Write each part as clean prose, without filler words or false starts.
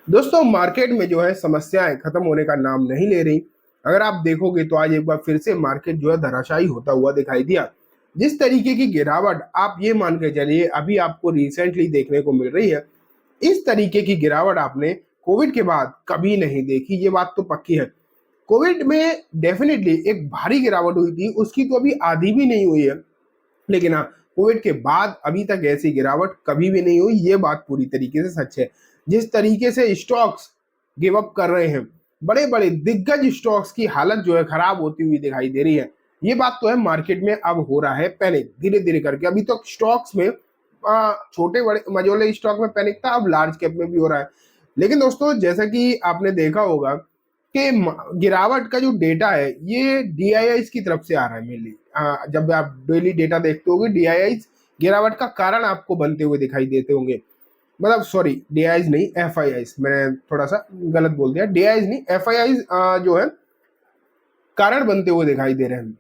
दोस्तों मार्केट में जो है समस्याएं खत्म होने का नाम नहीं ले रही। अगर आप देखोगे तो आज एक बार फिर से मार्केट जो है धराशायी होता हुआ दिखाई दिया। जिस तरीके की गिरावट आप ये मान के चलिए अभी आपको रिसेंटली देखने को मिल रही है, इस तरीके की गिरावट आपने कोविड के बाद कभी नहीं देखी, ये बात तो पक्की है। कोविड में डेफिनेटली एक भारी गिरावट हुई थी, उसकी तो अभी आधी भी नहीं हुई है। लेकिन हाँ, कोविड के बाद अभी तक ऐसी गिरावट कभी भी नहीं हुई, ये बात पूरी तरीके से सच है। जिस तरीके से स्टॉक्स गिव अप कर रहे हैं, बड़े बड़े दिग्गज स्टॉक्स की हालत जो है खराब होती हुई दिखाई दे रही है। ये बात तो है, मार्केट में अब हो रहा है पैनिक धीरे धीरे करके। अभी तो स्टॉक्स में छोटे बड़े मझोले स्टॉक में पैनिक था, अब लार्ज कैप में भी हो रहा है। लेकिन दोस्तों जैसा कि आपने देखा होगा कि गिरावट का जो डेटा है ये डीआईआईस की तरफ से आ रहा है मेनली। जब आप डेली डेटा देखते होंगे डीआईआईस गिरावट का कारण आपको बनते हुए दिखाई देते होंगे। मतलब सॉरी, डीआईआईस नहीं, एफआईआईस, मैंने थोड़ा सा गलत बोल दिया। डीआईआईस नहीं, एफआईआईस जो है कारण बनते हुए दिखाई दे रहे हैं।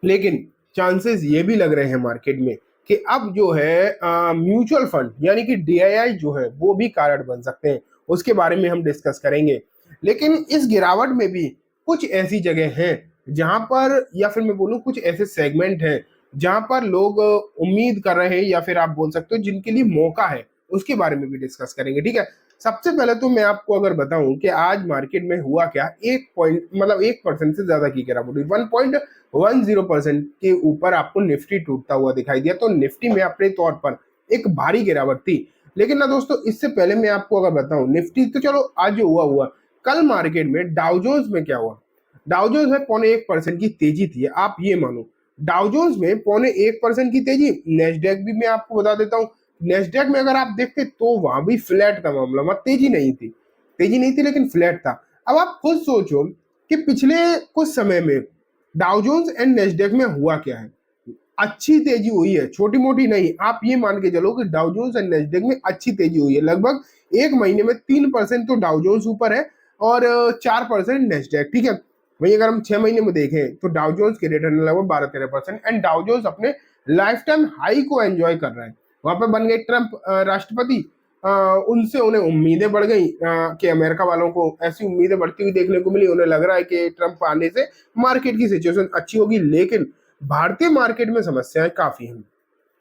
लेकिन चांसेस ये भी लग रहे हैं मार्केट में कि अब जो है म्यूचुअल फंड यानी कि डीआईआई जो है वो भी कारण बन सकते हैं। उसके बारे में हम डिस्कस करेंगे। लेकिन इस गिरावट में भी कुछ ऐसी जगह हैं जहां पर, या फिर मैं बोलूं कुछ ऐसे सेगमेंट हैं जहां पर लोग उम्मीद कर रहे हैं, या फिर आप बोल सकते हो जिनके लिए मौका है, उसके बारे में भी डिस्कस करेंगे। ठीक है, सबसे पहले तो मैं आपको अगर बताऊं कि आज मार्केट में हुआ क्या, 1% से ज्यादा की गिरावट हुई। 1.10% के ऊपर आपको निफ्टी टूटता हुआ दिखाई दिया। तो निफ्टी में अपने तौर पर एक भारी गिरावट थी। लेकिन ना दोस्तों, इससे पहले मैं आपको अगर बताऊं, निफ्टी तो चलो आज जो हुआ हुआ, कल मार्केट में डाउजोन्स में क्या हुआ। डाउजोन्स में 0.1% की तेजी थी, आप ये मानो। डाउजोन्स में 0.1% की तेजी। नेस्डैक भी मैं आपको बता देता हूँ, नेस्डैक में अगर आप देखते तो वहां भी फ्लैट था मामला, वहां तेजी नहीं थी। तेजी नहीं थी लेकिन फ्लैट था। अब आप खुद सोचो कि पिछले कुछ समय में डाउजोन्स एंड नेस्डैक में हुआ क्या है। अच्छी तेजी हुई है, छोटी मोटी नहीं। आप ये मान के चलो कि डाउजोन्स एंड नेस्डैक में अच्छी तेजी हुई है। लगभग एक महीने में 3% तो डाउजोन्स ऊपर है और 4% नेस्डैक। ठीक है, वही अगर हम 6 महीने में देखें तो डाउजोन्स के रिटर्न लगभग 12-13%, एंड डाउजोन्स अपने लाइफ टाइम हाई को एंजॉय कर रहा है। वहां पे बन गए ट्रंप राष्ट्रपति। उनसे उन्हें उम्मीदें बढ़ गई कि अमेरिका वालों को ऐसी उम्मीदें बढ़ती हुई देखने को मिली। उन्हें लग रहा है कि ट्रंप आने से मार्केट की सिचुएशन अच्छी होगी। लेकिन भारतीय मार्केट में समस्याएं काफी हैं।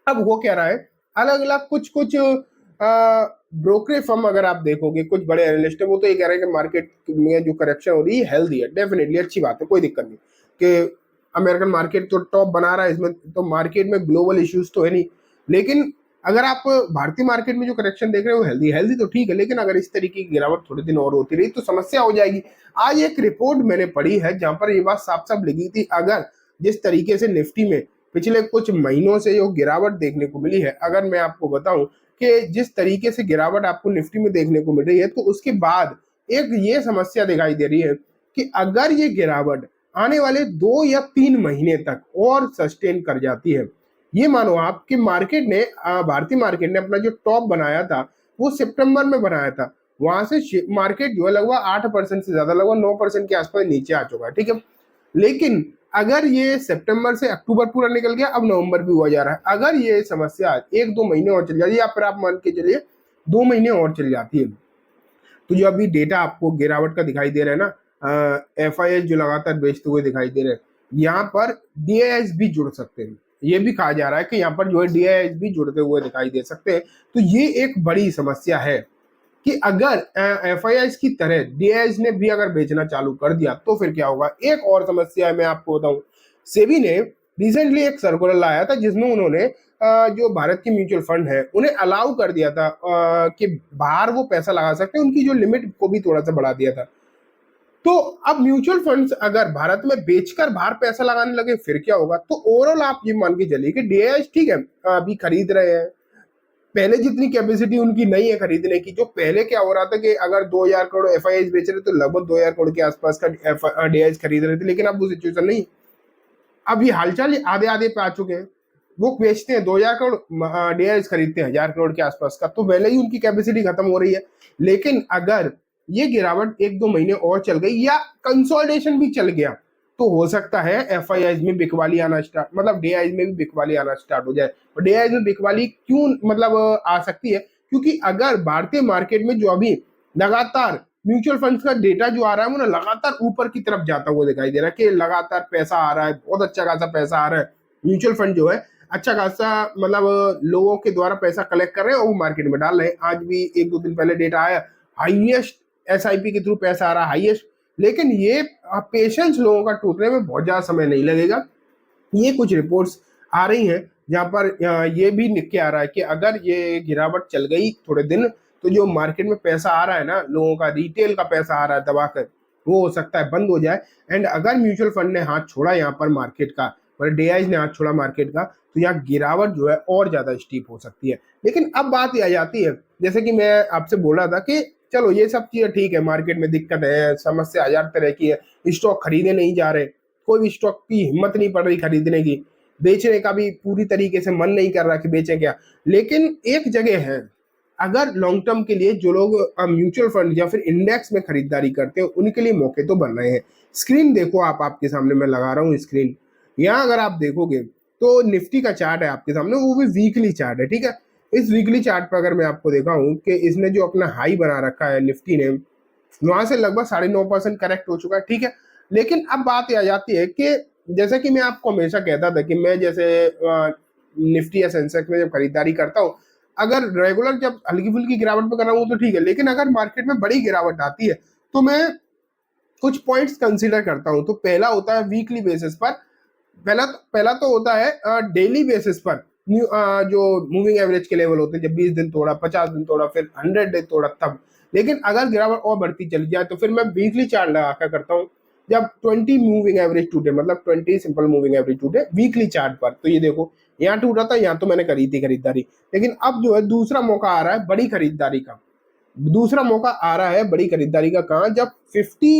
अब हो क्या रहा है, अलग अलग कुछ कुछ ब्रोकरेज फर्म अगर आप देखोगे, कुछ बड़े एनालिस्ट है, वो तो ये कह रहे हैं कि मार्केट में जो करेक्शन हो रही है हेल्दी है। डेफिनेटली अच्छी बात है, कोई दिक्कत नहीं कि अमेरिकन मार्केट तो टॉप बना रहा है, इसमें तो मार्केट में ग्लोबल इश्यूज तो है नहीं। लेकिन अगर आप भारतीय मार्केट में जो करेक्शन देख रहे हो हेल्दी हेल्दी तो ठीक है, लेकिन अगर इस तरीके की गिरावट थोड़े दिन और होती रही तो समस्या हो जाएगी। आज एक रिपोर्ट मैंने पढ़ी है जहां पर ये बात साफ साफ लिखी थी, अगर जिस तरीके से निफ्टी में पिछले कुछ महीनों से जो गिरावट देखने को मिली है, अगर मैं आपको बताऊं कि जिस तरीके से गिरावट आपको निफ्टी में देखने को मिल रही है, तो उसके बाद एक ये समस्या दिखाई दे रही है कि अगर ये गिरावट आने वाले 2 या 3 महीने तक और सस्टेन कर जाती है, ये मानो आप कि मार्केट ने भारतीय मार्केट ने अपना जो टॉप बनाया था वो सितंबर में बनाया था। वहां से मार्केट जो है लगभग 8% से ज्यादा, लगभग 9% के आसपास नीचे आ चुका है। ठीक है, लेकिन अगर ये सितंबर से अक्टूबर पूरा निकल गया, अब नवंबर भी हुआ जा रहा है, अगर ये समस्या 1-2 महीने और चल जाती है, या फिर आप मान के चलिए 2 महीने और चल जाती है, तो जो अभी डेटा आपको गिरावट का दिखाई दे रहा है ना, एफआईएस जो लगातार बेचते हुए दिखाई दे रहे हैं, यहाँ पर डीआईएस भी जुड़ सकते हैं। ये भी कहा जा रहा है कि यहाँ पर जो है डीआईएस भी जुड़ते हुए दिखाई दे सकते हैं। तो ये एक बड़ी समस्या है कि अगर एफआईआईस की तरह डीआईएस ने भी अगर बेचना चालू कर दिया तो फिर क्या होगा। एक और समस्या है, मैं आपको बताऊं, सेबी ने रिसेंटली एक सर्कुलर लाया था जिसमें उन्होंने जो भारत की म्यूचुअल फंड है उन्हें अलाउ कर दिया था कि बाहर वो पैसा लगा सकते हैं, उनकी जो लिमिट को भी थोड़ा सा बढ़ा दिया था। तो अब म्यूचुअल फंड्स अगर भारत में बेचकर बाहर पैसा लगाने लगे फिर क्या होगा। तो ओवरऑल आप ये मान के चलिए कि डीआईएस ठीक है अभी खरीद रहे हैं, पहले जितनी कैपेसिटी उनकी नहीं है खरीदने की। जो पहले क्या हो रहा था कि अगर 2,000 करोड़ एफआईआईस बेच रहे तो लगभग 2,000 करोड़ के आसपास का डीआईएस खरीद रहे थे, लेकिन अब वो सिचुएशन नहीं। अब ये हालचाल आधे आधे पे आ चुके हैं। वो बेचते हैं 2,000 करोड़, डीआईएस खरीदते हैं 1,000 करोड़ के आसपास का, तो पहले ही उनकी कैपेसिटी खत्म हो रही है। लेकिन अगर ये गिरावट 1-2 महीने और चल गई या कंसोलिडेशन भी चल गया तो हो सकता है एफआईआईस में बिकवाली आना स्टार्ट, मतलब डीआईएस में भी बिकवाली आना स्टार्ट हो जाए। और डीआईएस में बिकवाली क्यों मतलब आ सकती है, क्योंकि अगर भारतीय मार्केट में जो अभी लगातार म्यूचुअल फंड्स का डेटा जो आ रहा है वो ना लगातार ऊपर की तरफ जाता हुआ दिखाई दे रहा है कि लगातार पैसा आ रहा है, बहुत अच्छा खासा पैसा आ रहा है। म्यूचुअल फंड जो है अच्छा खासा मतलब लोगों के द्वारा पैसा कलेक्ट कर रहे हैं और वो मार्केट में डाल रहे हैं। आज भी एक दो दिन पहले डेटा आया, हाईएस्ट एसआईपी के थ्रू पैसा आ रहा है, हाईएस्ट। लेकिन ये पेशेंस लोगों का टूटने में बहुत ज्यादा समय नहीं लगेगा। ये कुछ रिपोर्ट्स आ रही हैं जहां पर ये भी लिख के आ रहा है कि अगर ये गिरावट चल गई थोड़े दिन तो जो मार्केट में पैसा आ रहा है ना, लोगों का रिटेल का पैसा आ रहा है दबाकर, वो हो सकता है बंद हो जाए। एंड अगर म्यूचुअल फंड ने हाथ छोड़ा यहाँ पर मार्केट का, मतलब डीआईज ने हाथ छोड़ा मार्केट का, तो यहाँ गिरावट जो है और ज्यादा स्टीप हो सकती है। लेकिन अब बात ये आ जाती है, जैसे कि मैं आपसे बोल रहा था कि चलो ये सब चीजें ठीक है, मार्केट में दिक्कत है, समस्या हजार तरह की है, स्टॉक खरीदे नहीं जा रहे, कोई भी स्टॉक की हिम्मत नहीं पड़ रही खरीदने की, बेचने का भी पूरी तरीके से मन नहीं कर रहा कि बेचें क्या। लेकिन एक जगह है, अगर लॉन्ग टर्म के लिए जो लोग म्यूचुअल फंड या फिर इंडेक्स में खरीदारी करते हैं उनके लिए मौके तो बन रहे हैं। स्क्रीन देखो आप, आपके सामने मैं लगा रहा हूँ स्क्रीन। यहाँ अगर आप देखोगे तो निफ्टी का चार्ट है आपके सामने, वो भी वीकली चार्ट है, ठीक है। इस वीकली चार्ट पर अगर मैं आपको दिखाऊं कि इसने जो अपना हाई बना रखा है निफ्टी ने, वहां से लगभग 9.5% करेक्ट हो चुका है, ठीक है। लेकिन अब बात यह आ जाती है कि जैसा कि मैं आपको हमेशा कहता था कि मैं जैसे निफ्टी या सेंसेक्स में जब खरीदारी करता हूँ, अगर रेगुलर जब हल्की फुल्की गिरावट पे कर रहा हूँ तो ठीक है, लेकिन अगर मार्केट में बड़ी गिरावट आती है तो मैं कुछ पॉइंट्स कंसीडर करता हूँ। तो पहला होता है वीकली बेसिस पर, पहला तो होता है डेली बेसिस पर जो मूविंग एवरेज के लेवल होते हैं, जब 20 दिन तोड़ा, 50 दिन तोड़ा, फिर 100 डे तोड़ा तब। लेकिन अगर गिरावट और बढ़ती चली जाए तो फिर मैं वीकली चार्ट लगा कर करता हूँ, जब 20 मूविंग एवरेज टूटे, मतलब 20 सिंपल मूविंग एवरेज टूटे वीकली चार्ट पर। तो ये देखो यहाँ टूटा था, यहाँ तो मैंने करी थी खरीदारी। लेकिन अब जो है दूसरा मौका आ रहा है बड़ी खरीदारी का, दूसरा मौका आ रहा है बड़ी खरीदारी का। कहाँ? जब 50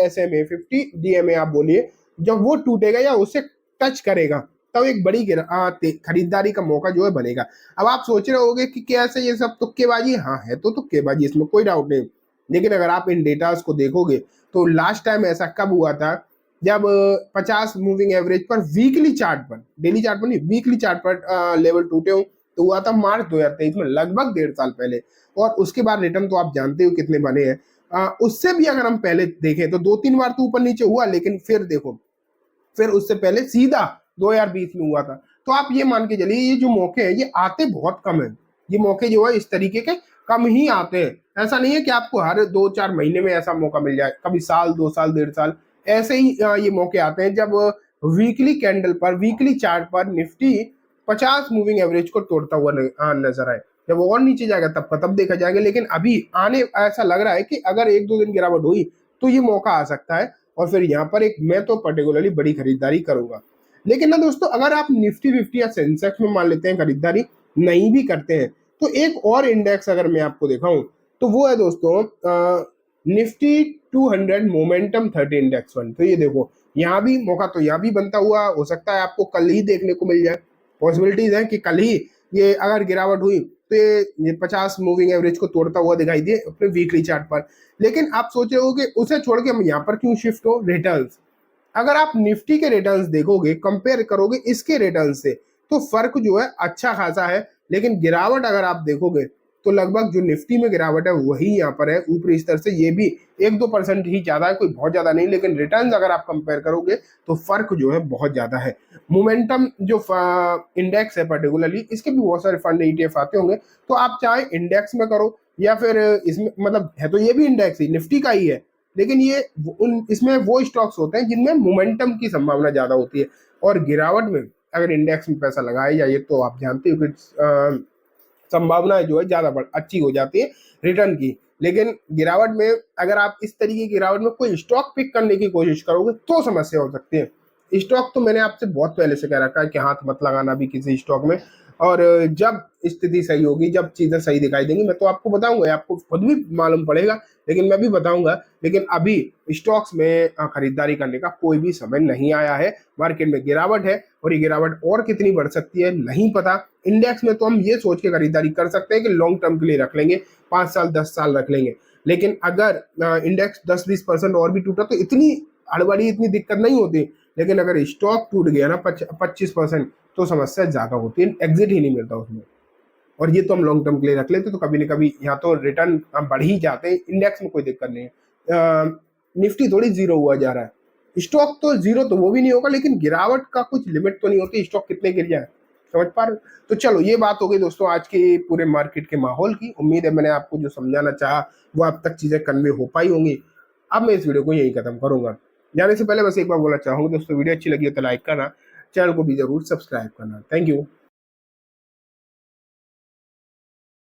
SMA, 50 DMA आप बोलिए, जब वो टूटेगा या उससे टच करेगा, तब एक बड़ी खरीदारी का मौका जो है बनेगा। अब आप सोच रहे होगे कि कैसे ये सब तुक्केबाजी? हाँ है तो तुक्केबाजी, इसमें कोई डाउट नहीं। लेकिन अगर आप इन डेटास को देखोगे तो लास्ट टाइम ऐसा कब हुआ था, जब 50 मूविंग एवरेज पर वीकली चार्ट पर, डेली चार्ट पर नहीं, वीकली चार्ट पर लेवल टूटे हो, तो हुआ था मार्च 2023 में, लगभग 1.5 साल पहले। और उसके बाद रिटर्न तो आप जानते हो कितने बने हैं। उससे भी अगर हम पहले देखें तो 2-3 बार तो ऊपर नीचे हुआ, लेकिन फिर देखो, फिर उससे पहले सीधा 2020 में हुआ था। तो आप ये मान के चलिए ये जो मौके हैं ये आते बहुत कम है। ये मौके जो है इस तरीके के कम ही आते हैं। ऐसा नहीं है कि आपको हर 2-4 महीने में ऐसा मौका मिल जाए, कभी साल, 2 साल, 1.5 साल ऐसे ही ये मौके आते हैं जब वीकली कैंडल पर, वीकली चार्ट पर निफ्टी 50 मूविंग एवरेज को तोड़ता हुआ नजर आए। जब वो और नीचे जाएगा तब का तब देखा जाएगा। लेकिन अभी आने ऐसा लग रहा है कि अगर 1-2 दिन गिरावट हुई तो ये मौका आ सकता है, और फिर यहाँ पर एक मैं तो पर्टिकुलरली बड़ी खरीदारी करूंगा। लेकिन ना दोस्तों, अगर आप निफ्टी 50 या सेंसेक्स में मान लेते हैं खरीदारी, नहीं भी करते हैं, तो एक और इंडेक्स अगर मैं आपको दिखाऊं तो वो है दोस्तों निफ्टी 200 मोमेंटम 30 इंडेक्स फंड। तो ये देखो यहाँ भी मौका तो यहाँ भी बनता हुआ हो सकता है, आपको कल ही देखने को मिल जाए। पॉसिबिलिटीज है कि कल ही ये अगर गिरावट हुई तो ये 50 मूविंग एवरेज को तोड़ता हुआ दिखाई दिए अपने वीकली चार्ट पर। लेकिन आप सोच रहे हो कि उसे छोड़ के हम यहाँ पर क्यों शिफ्ट हो? रिटर्न्स, अगर आप निफ्टी के रिटर्न्स देखोगे, कंपेयर करोगे इसके रिटर्न्स से, तो फर्क जो है अच्छा खासा है। लेकिन गिरावट अगर आप देखोगे तो लगभग जो निफ्टी में गिरावट है वही यहाँ पर है ऊपरी स्तर से, ये भी 1-2% ही ज्यादा है, कोई बहुत ज्यादा नहीं। लेकिन रिटर्न्स अगर आप कंपेयर करोगे तो फर्क जो है बहुत ज्यादा है। मोमेंटम जो इंडेक्स है पर्टिकुलरली, इसके भी बहुत सारे फंड ETF आते होंगे, तो आप चाहे इंडेक्स में करो या फिर इसमें, मतलब है तो ये भी इंडेक्स ही निफ्टी का ही है, लेकिन ये इसमें वो स्टॉक्स होते हैं जिनमें मोमेंटम की संभावना ज्यादा होती है। और गिरावट में अगर इंडेक्स में पैसा लगाया जाए तो आप जानते हो कि संभावना जो है ज्यादा अच्छी हो जाती है रिटर्न की। लेकिन गिरावट में अगर आप इस तरीके की गिरावट में कोई स्टॉक पिक करने की कोशिश करोगे तो समस्या हो सकती है। स्टॉक तो मैंने आपसे बहुत पहले से कह रखा है कि हाथ मत लगाना भी किसी स्टॉक में। और जब स्थिति सही होगी, जब चीजें सही दिखाई देंगी, मैं तो आपको बताऊंगा, आपको खुद भी मालूम पड़ेगा, लेकिन मैं भी बताऊंगा। लेकिन अभी स्टॉक्स में खरीदारी करने का कोई भी समय नहीं आया है। मार्केट में गिरावट है और ये गिरावट और कितनी बढ़ सकती है नहीं पता। इंडेक्स में तो हम ये सोच के खरीदारी कर सकते हैं कि लॉन्ग टर्म के लिए रख लेंगे, 5 साल 10 साल रख लेंगे। लेकिन अगर इंडेक्स 10-20% और भी टूटा तो इतनी हड़बड़ी, इतनी दिक्कत नहीं होती। लेकिन अगर स्टॉक टूट गया ना 25%, तो समस्या ज्यादा होती है, एग्जिट ही नहीं मिलता उसमें। और ये तो हम लॉन्ग टर्म के लिए रख लेते, तो कभी न कभी यहाँ तो रिटर्न हम बढ़ ही जाते हैं, इंडेक्स में कोई दिक्कत नहीं है। निफ्टी थोड़ी जीरो हुआ जा रहा है, स्टॉक तो जीरो तो वो भी नहीं होगा, लेकिन गिरावट का कुछ लिमिट तो नहीं होती, स्टॉक कितने गिर जाए, समझ पा रहे हो? तो चलो ये बात हो गई दोस्तों आज के पूरे मार्केट के माहौल की। उम्मीद है मैंने आपको जो समझाना चाहा वो आप तक चीजें कन्वे हो पाई होंगी। अब मैं इस वीडियो को यही खत्म करूंगा। जाने से पहले बस एक बार बोलना चाहूंगा दोस्तों, वीडियो अच्छी लगी हो तो लाइक करना, चैनल को भी जरूर सब्सक्राइब करना। Thank you.